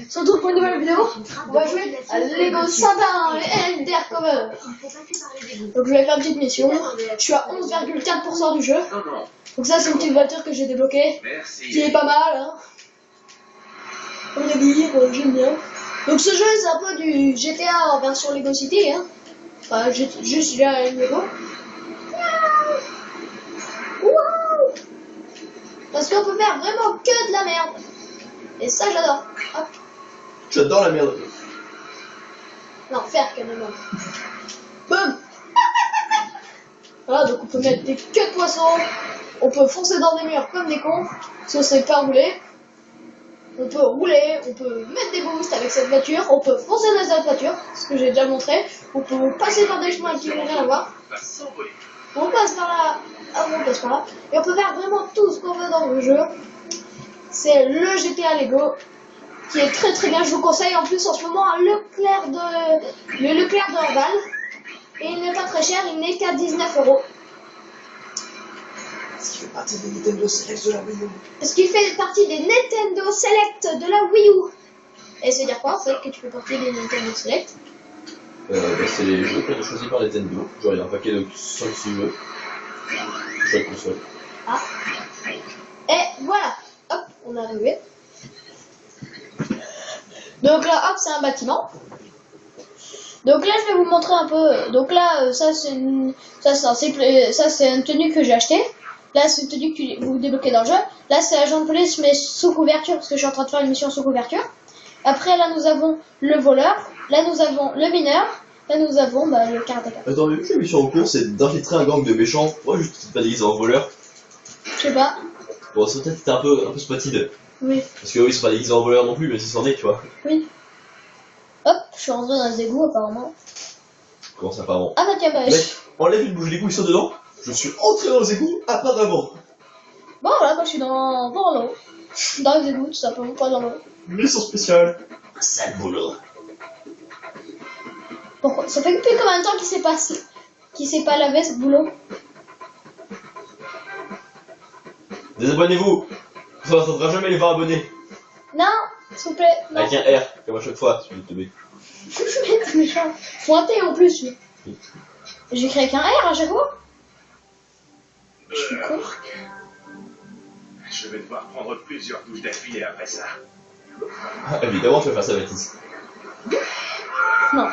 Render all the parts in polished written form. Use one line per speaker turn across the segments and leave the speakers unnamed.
se retrouve pour une nouvelle vidéo. On va jouer à Lego Santa et Undercover. Donc je vais faire une petite mission. Je suis à 11,4% du jeu. Donc ça c'est une petite voiture que j'ai débloquée. Qui est pas mal. Hein. On a oublié, j'aime bien. Donc ce jeu c'est un peu du GTA en version Lego City. Hein. Enfin juste il y a une Lego. Parce qu'on peut faire vraiment que de la merde. Et ça j'adore. Hop.
J'adore la merde.
Non, faire que de la merde. Boum. Voilà, donc on peut mettre des queues de poissons. On peut foncer dans des murs comme des cons. Si on sait pas rouler. On peut rouler, on peut mettre des boosts avec cette voiture. On peut foncer dans cette voiture, ce que j'ai déjà montré. On peut passer par des chemins qui n'ont rien à voir. On passe par là. Ah, on passe par là. Et on peut faire vraiment tout ce qu'on veut dans le jeu. C'est le GTA Lego qui est très très bien. Je vous conseille en plus en ce moment un Leclerc de Orval. Et il n'est pas très cher, il n'est qu'à 19 €.
Est-ce qu'il fait partie des Nintendo Select de la Wii U?
Est-ce qu'il fait partie des Nintendo Select de la Wii U? Et c'est dire quoi en fait que tu fais partie des Nintendo Select?
C'est les jeux qui ont été choisis par Nintendo. Genre il y a un paquet de 5-6 jeux. Chaque console.
Ah. Et voilà. Hop, on est arrivé. Donc là, hop, c'est un bâtiment. Donc là, je vais vous montrer un peu. Donc là, ça c'est une tenue que j'ai acheté. Là, c'est une tenue que vous débloquez dans le jeu. Là, c'est agent de police, mais sous couverture, parce que je suis en train de faire une mission sous couverture. Après, là, nous avons le voleur. Là, nous avons le mineur. Là, nous avons le karatéka.
Attends, mais la mission en cours, c'est d'infiltrer un gang de méchants. Moi, juste pas déguisé en voleur.
Je sais pas.
Bon, ça peut-être était un peu spotted.
Oui.
Parce que eux, ils sont pas déguisés en voleur non plus, mais c'est c'en est, tu vois.
Oui. Hop, je suis rentré dans les égouts, apparemment.
Comment ça, apparemment?
Ah bah tiens, bah...
Mec, enlève une bouche d'égout, ils sont dedans. Je suis entré dans les égouts, apparemment.
Bon, voilà, moi je suis dans l'eau. Dans les égouts, tout simplement, pas dans l'eau.
Mission spéciale. Sale boulot.
Pourquoi? Ça fait depuis combien de temps qu'il s'est pas lavé ce boulot?
Désabonnez-vous. Ça n'entendra jamais les 20 abonnés.
Non, s'il vous plaît, non.
Avec un R, comme à chaque fois, sur YouTube.
Je vais être méchant. Pointé en plus, lui. J'écris avec un R à chaque fois. Je suis con.
Je vais devoir prendre plusieurs douches d'affilée après ça.
Ah, évidemment, tu vas faire ça, Baptiste.
Non.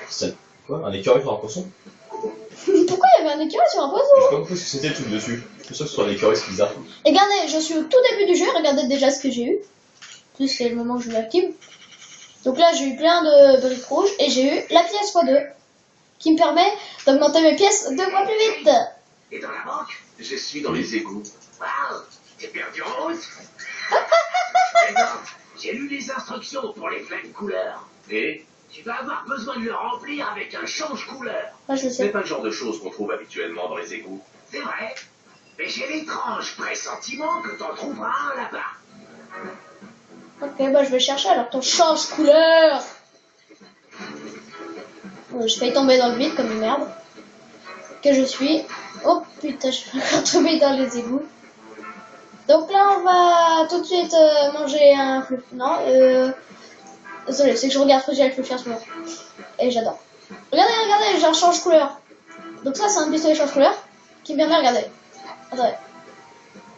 C'est quoi? Un écureuil sur un poisson?
Pourquoi il y avait un écureuil sur un
J'ai
poisson?
pas compris ce que c'était le truc dessus. Je suis sûr que ce soit un écureuil, c'est bizarre.
Regardez, je suis au tout début du jeu. Regardez déjà ce que j'ai eu. En plus, c'est le moment où je l'active. Donc là, j'ai eu plein de briques rouges. Et j'ai eu la pièce x2. Qui me permet d'augmenter mes pièces 2 fois plus vite.
Et dans la banque, je suis dans les égouts. Waouh, t'es perdu en route. J'ai lu les instructions pour les flingues couleurs. Et tu vas avoir besoin de le remplir avec un change-couleur.
Moi, je le
C'est
sais.
pas le genre de choses qu'on trouve habituellement dans les égouts. C'est vrai. Mais j'ai l'étrange pressentiment que t'en trouveras un là-bas.
Ok, bah je vais chercher alors ton change couleur. Je failli tomber dans le vide comme une merde. Que je suis. Oh putain, je vais encore tomber dans les égouts. Donc là, on va tout de suite manger un flux. Non, désolé, c'est que je regarde Fruity avec Fluffy en ce moment. Et j'adore. Regardez, j'ai un change couleur. Donc ça, c'est un pistolet change couleur qui me permet, regardez. Attendez.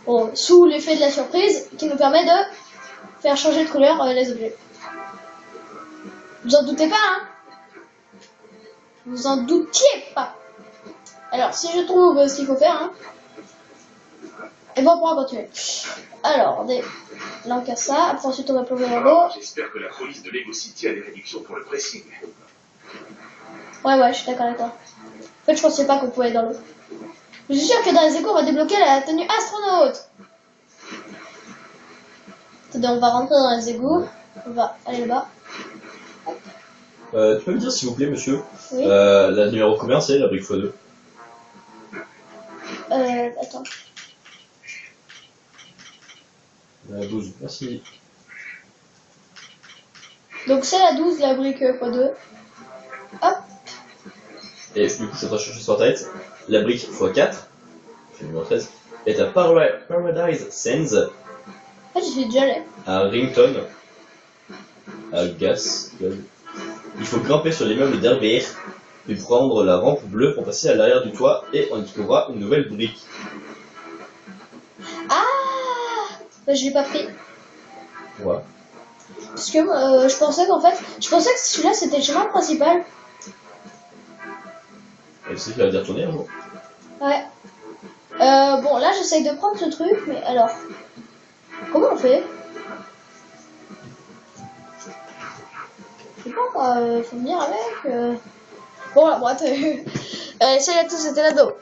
Bon, sous l'effet de la surprise, qui nous permet de faire changer de couleur les objets. Vous en doutez pas, hein? Vous en doutiez pas. Alors, si je trouve ce qu'il faut faire, hein, et bon, on pourra continuer. Alors, là on casse ça, après ensuite on va plonger dans l'eau.
J'espère que la police de Lego City a des réductions pour le pressing.
Ouais, je suis d'accord avec toi. En fait, je pensais pas qu'on pouvait aller dans l'eau. Je suis sûr que dans les égouts, on va débloquer la tenue astronaute. Attendez, on va rentrer dans les égouts. On va aller là-bas.
Tu peux me dire, s'il vous plaît, monsieur,
Oui.
la numéro combien c'est, la brique x2?
Attends.
La 12, merci.
Donc c'est la 12, la brique x2. Hop.
Et du coup, je suis en train de chercher sur Internet. La brique x4, c'est le numéro 13, est à Paradise Sands,
En fait, j'y suis déjà allé.
à Rington. Gaz. Il faut grimper sur l'immeuble d'Herbert, puis prendre la rampe bleue pour passer à l'arrière du toit et on y trouvera une nouvelle brique.
Ah, bah, je l'ai pas pris.
Ouais.
Parce que je pensais que celui-là c'était le chemin principal.
Et tu sais qu'il va dire tourner un jour.
Ouais. Bon, là j'essaye de prendre ce truc, mais alors, comment on fait? Je sais pas, faut venir avec. Bon, là, bref. Salut à tous, c'était Lado.